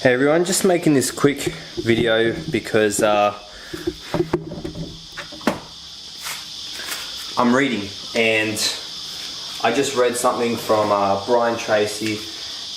Hey everyone, just making this quick video because I'm reading, and I just read something from Brian Tracy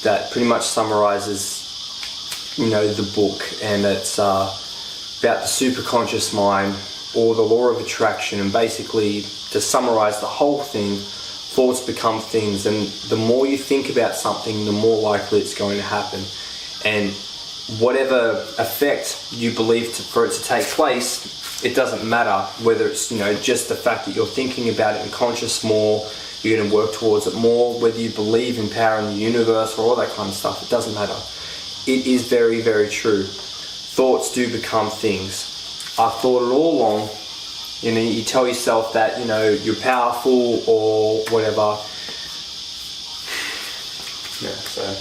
that pretty much summarizes, the book, and it's about the superconscious mind or the law of attraction. And basically, to summarize the whole thing, thoughts become things, and the more you think about something, the more likely it's going to happen. And whatever effect you believe for it to take place, it doesn't matter whether it's just the fact that you're thinking about it in conscious more, you're going to work towards it more, whether you believe in power in the universe or all that kind of stuff. It doesn't matter. It is very, very true. Thoughts do become things. I've thought it all along. You tell yourself that you're powerful or whatever. Yeah. So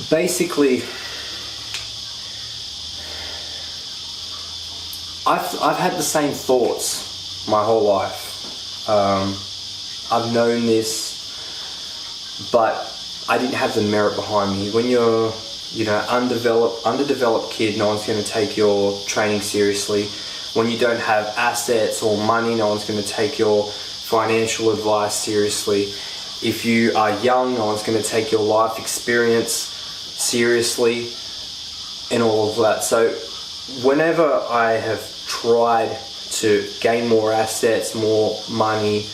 basically, I've had the same thoughts my whole life. I've known this, but I didn't have the merit behind me. When you're underdeveloped kid, no one's going to take your training seriously. When you don't have assets or money, no one's going to take your financial advice seriously. If you are young, no one's going to take your life experience seriously and all of that. So whenever I have tried to gain more assets, more money,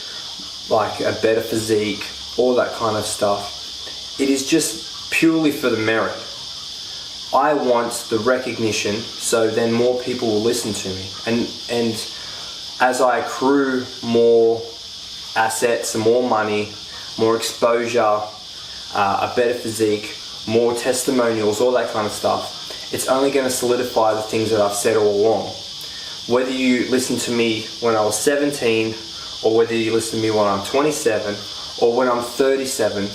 like a better physique, all that kind of stuff, it is just purely for the merit. I want the recognition, so then more people will listen to me. And as I accrue more assets and more money, more exposure, a better physique, more testimonials, all that kind of stuff, it's only going to solidify the things that I've said all along. Whether you listen to me when I was 17, or whether you listen to me when I'm 27, or when I'm 37,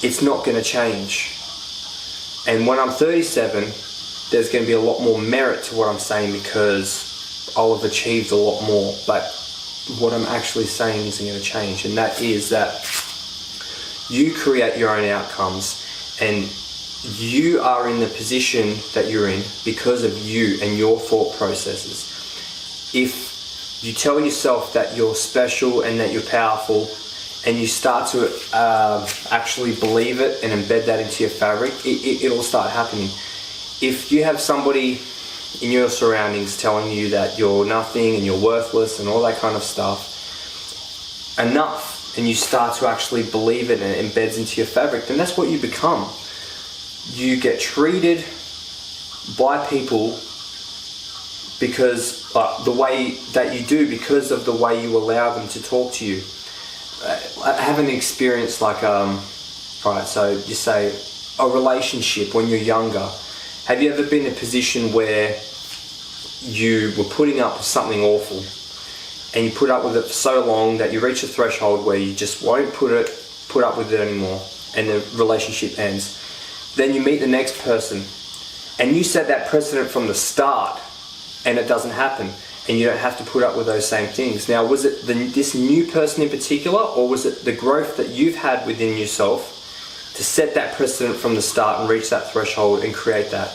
it's not going to change. And when I'm 37, there's going to be a lot more merit to what I'm saying, because I'll have achieved a lot more. But what I'm actually saying isn't going to change, and that is that you create your own outcomes, and you are in the position that you're in because of you and your thought processes. If you tell yourself that you're special and that you're powerful, and you start to actually believe it and embed that into your fabric, it'll start happening. If you have somebody in your surroundings telling you that you're nothing and you're worthless and all that kind of stuff, enough, and you start to actually believe it and it embeds into your fabric, then that's what you become. You get treated by people because the way that you do, because of the way you allow them to talk to you. I have an experience like, alright, so you say a relationship when you're younger. Have you ever been in a position where you were putting up with something awful, and you put up with it for so long that you reach a threshold where you just won't put up with it anymore, and the relationship ends? Then you meet the next person, and you set that precedent from the start, and it doesn't happen, and you don't have to put up with those same things. Now, was it this new person in particular, or was it the growth that you've had within yourself to set that precedent from the start and reach that threshold and create that?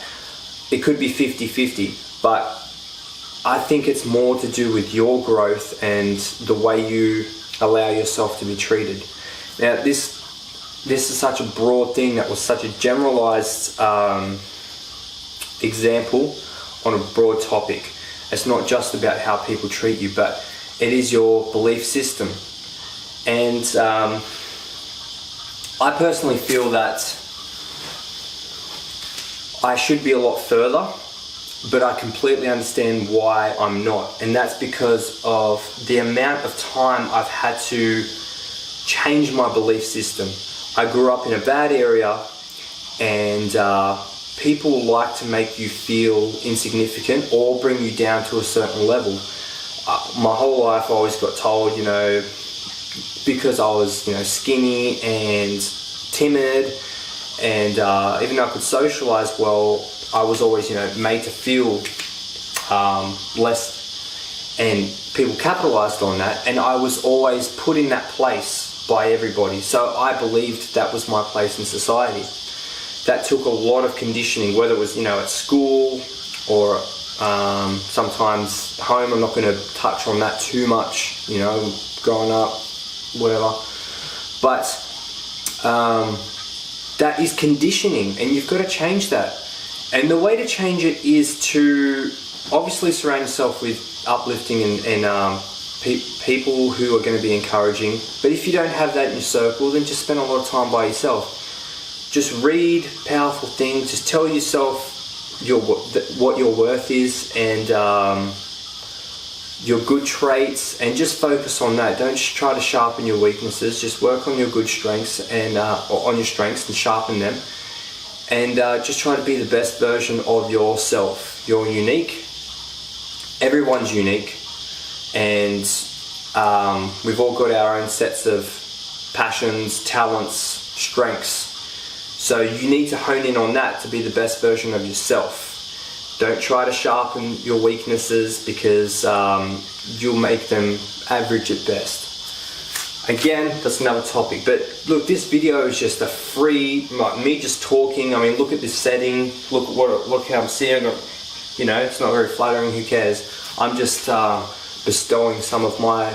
It could be 50-50, but I think it's more to do with your growth and the way you allow yourself to be treated. Now, this is such a broad thing, that was such a generalized example on a broad topic. It's not just about how people treat you, but it is your belief system. And I personally feel that I should be a lot further, but I completely understand why I'm not. And that's because of the amount of time I've had to change my belief system. I grew up in a bad area, and people like to make you feel insignificant or bring you down to a certain level. My whole life I always got told, because I was, skinny and timid, and even though I could socialize well, I was always, made to feel less, and people capitalized on that, and I was always put in that place by everybody. So I believed that was my place in society. that took a lot of conditioning, whether it was, at school or sometimes home. I'm not going to touch on that too much, growing up, whatever. But that is conditioning, and you've got to change that. And the way to change it is to obviously surround yourself with uplifting and people who are going to be encouraging. But if you don't have that in your circle, then just spend a lot of time by yourself. Just read powerful things. Just tell yourself what your worth is and your good traits, and just focus on that. Don't try to sharpen your weaknesses. Just work on your good strengths and on your strengths and sharpen them. And just try to be the best version of yourself. You're unique. Everyone's unique. And we've all got our own sets of passions, talents, strengths. So you need to hone in on that to be the best version of yourself. Don't try to sharpen your weaknesses, because you'll make them average at best. Again, that's another topic. But look, this video is just a free, me just talking. I mean, look at this setting. Look how I'm seeing it. It's not very flattering. Who cares? I'm just bestowing some of my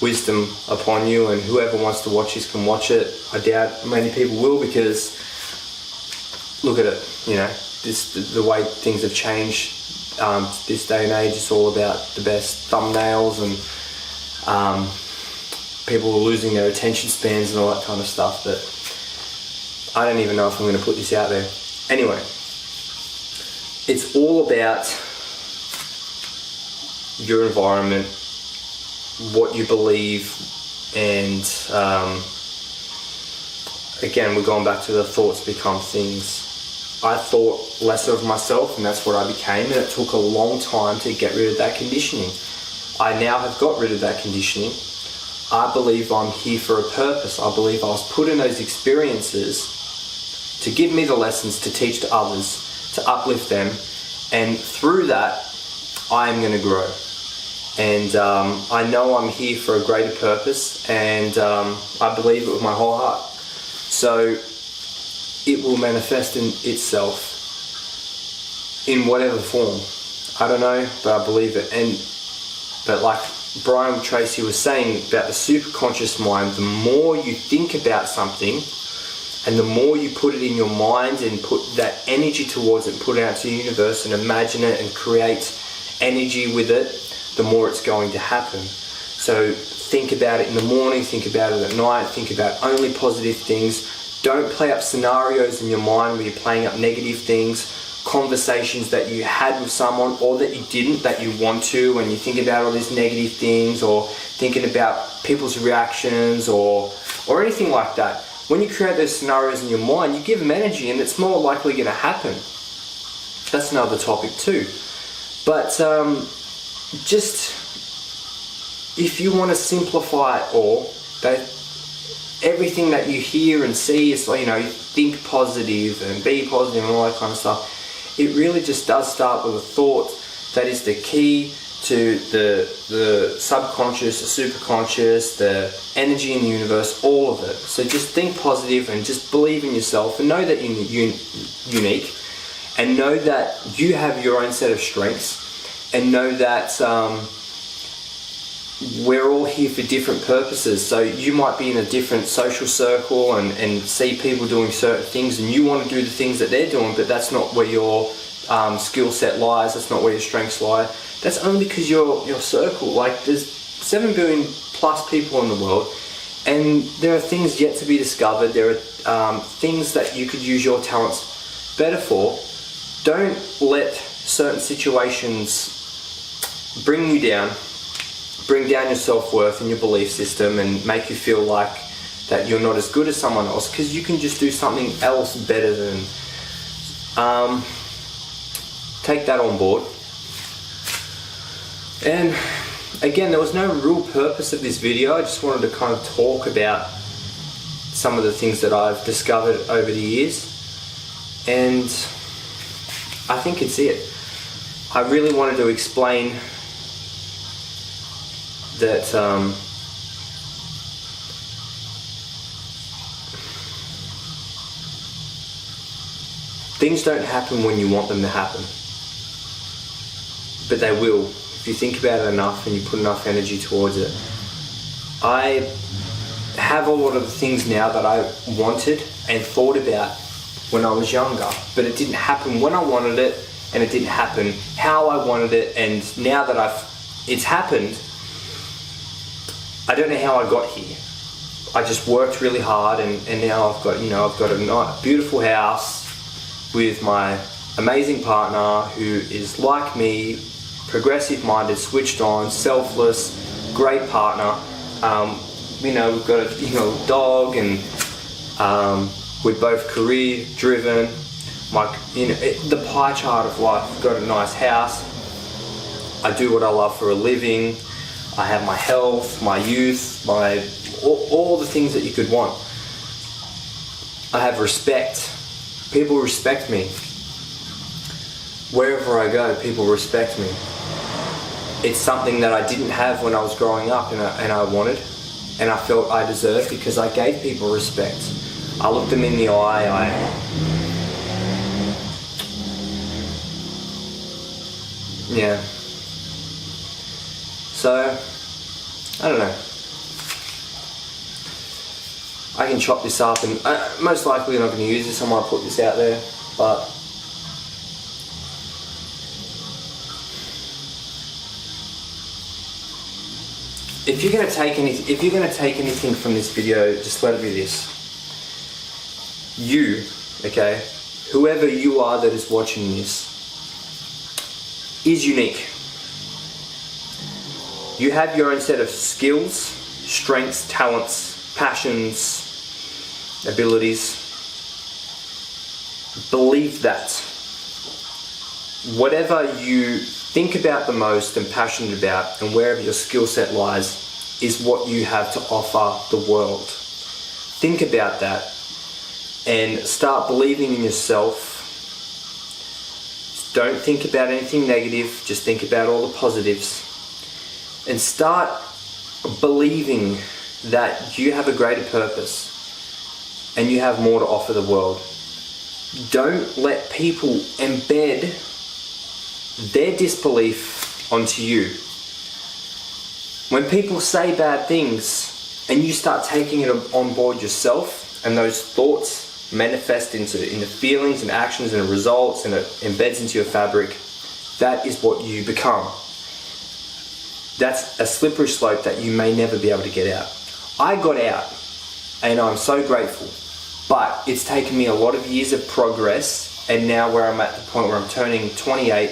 wisdom upon you, and whoever wants to watch this can watch it. I doubt many people will, because look at it. The way things have changed this day and age. It's all about the best thumbnails, and people are losing their attention spans and all that kind of stuff. But I don't even know if I'm going to put this out there. Anyway, it's all about your environment, what you believe, and again, we're going back to the thoughts become things. I thought lesser of myself, and that's what I became, and it took a long time to get rid of that conditioning. I now have got rid of that conditioning. I believe I'm here for a purpose. I believe I was put in those experiences to give me the lessons to teach to others, to uplift them, and through that, I am going to grow. And I know I'm here for a greater purpose, and I believe it with my whole heart. So it will manifest in itself in whatever form. I don't know, but I believe it. But like Brian Tracy was saying about the superconscious mind, the more you think about something and the more you put it in your mind and put that energy towards it and put it out to the universe and imagine it and create energy with it, the more it's going to happen. So think about it in the morning, think about it at night, think about only positive things. Don't play up scenarios in your mind where you're playing up negative things, conversations that you had with someone or that you didn't, that you want to, and you think about all these negative things, or thinking about people's reactions or anything like that. When you create those scenarios in your mind, you give them energy and it's more likely going to happen. That's another topic too. But just, if you want to simplify it all, everything that you hear and see is, think positive and be positive and all that kind of stuff. It really just does start with a thought. That is the key to the subconscious, the superconscious, the energy in the universe, all of it. So just think positive and just believe in yourself, and know that you're unique, and know that you have your own set of strengths, and know that we're all here for different purposes. So you might be in a different social circle and see people doing certain things, and you want to do the things that they're doing, but that's not where your skill set lies, that's not where your strengths lie. That's only because your circle, like there's 7 billion plus people in the world, and there are things yet to be discovered. There are things that you could use your talents better for. Don't let certain situations bring you down, bring down your self-worth and your belief system, and make you feel like that you're not as good as someone else, because you can just do something else better than take that on board. And again, there was no real purpose of this video. I just wanted to kind of talk about some of the things that I've discovered over the years, and I think it's it. I really wanted to explain that Things don't happen when you want them to happen, but they will if you think about it enough and you put enough energy towards it. I have a lot of the things now that I wanted and thought about when I was younger, but it didn't happen when I wanted it, and it didn't happen how I wanted it. And now that it's happened, I don't know how I got here. I just worked really hard, and now I've got a nice, beautiful house with my amazing partner who is like me, progressive-minded, switched on, selfless, great partner. We've got a dog, and we're both career-driven. The pie chart of life. I've got a nice house. I do what I love for a living. I have my health, my youth, all the things that you could want. I have respect. People respect me. Wherever I go, people respect me. It's something that I didn't have when I was growing up, and I wanted, and I felt I deserved, because I gave people respect. I looked them in the eye. Yeah. So, I don't know. I can chop this up, and most likely I'm not going to use this. I might put this out there, but if you're going to take anything from this video, just let it be this. You, okay, whoever you are that is watching this, is unique. You have your own set of skills, strengths, talents, passions, abilities. Believe that. Whatever you think about the most and passionate about, and wherever your skill set lies, is what you have to offer the world. Think about that and start believing in yourself. Don't think about anything negative, just think about all the positives. And start believing that you have a greater purpose and you have more to offer the world. Don't let people embed their disbelief onto you. When people say bad things and you start taking it on board yourself, and those thoughts manifest into feelings and actions and results, and it embeds into your fabric, that is what you become. That's a slippery slope that you may never be able to get out. I got out, and I'm so grateful, but it's taken me a lot of years of progress, and now where I'm at the point where I'm turning 28,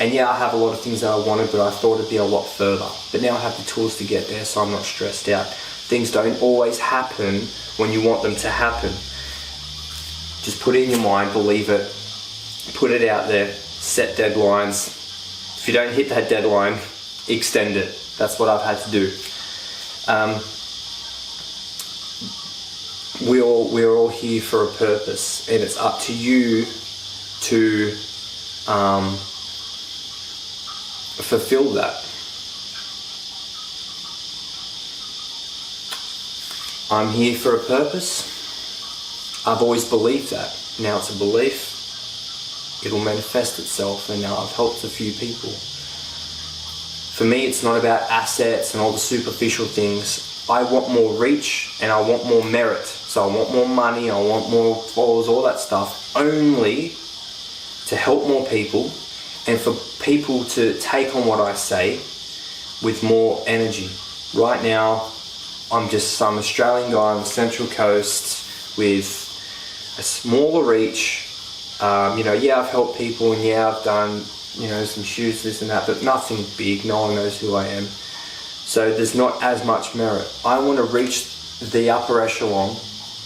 and yeah, I have a lot of things that I wanted, but I thought it'd be a lot further. But now I have the tools to get there, so I'm not stressed out. Things don't always happen when you want them to happen. Just put it in your mind, believe it, put it out there, set deadlines. If you don't hit that deadline, extend it. That's what I've had to do. We're all here for a purpose, and it's up to you to fulfill that. I'm here for a purpose. I've always believed that. Now it's a belief. It'll manifest itself, and now I've helped a few people. For me, it's not about assets and all the superficial things. I want more reach, and I want more merit. So I want more money, I want more followers, all that stuff, only to help more people, and for people to take on what I say with more energy. Right now, I'm just some Australian guy on the Central Coast with a smaller reach. I've helped people, and yeah, I've done, some shoes, this and that, but nothing big. No one knows who I am. So there's not as much merit. I want to reach the upper echelon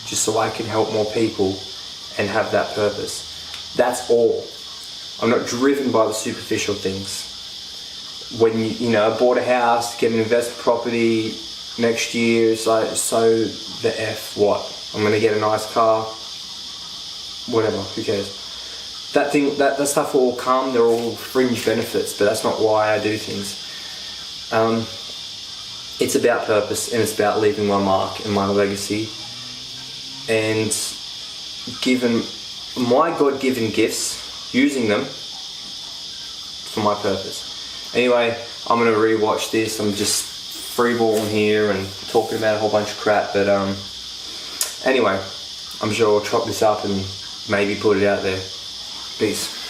just so I can help more people and have that purpose. That's all. I'm not driven by the superficial things. When I bought a house, get an investment property next year, so the F what? I'm gonna get a nice car, whatever, who cares? That stuff will all come, they're all fringe benefits, but that's not why I do things. It's about purpose, and it's about leaving my mark and my legacy. And given my God-given gifts, using them for my purpose. Anyway, I'm gonna rewatch this. I'm just freeballing here and talking about a whole bunch of crap, but anyway, I'm sure I'll chop this up and maybe put it out there. Peace.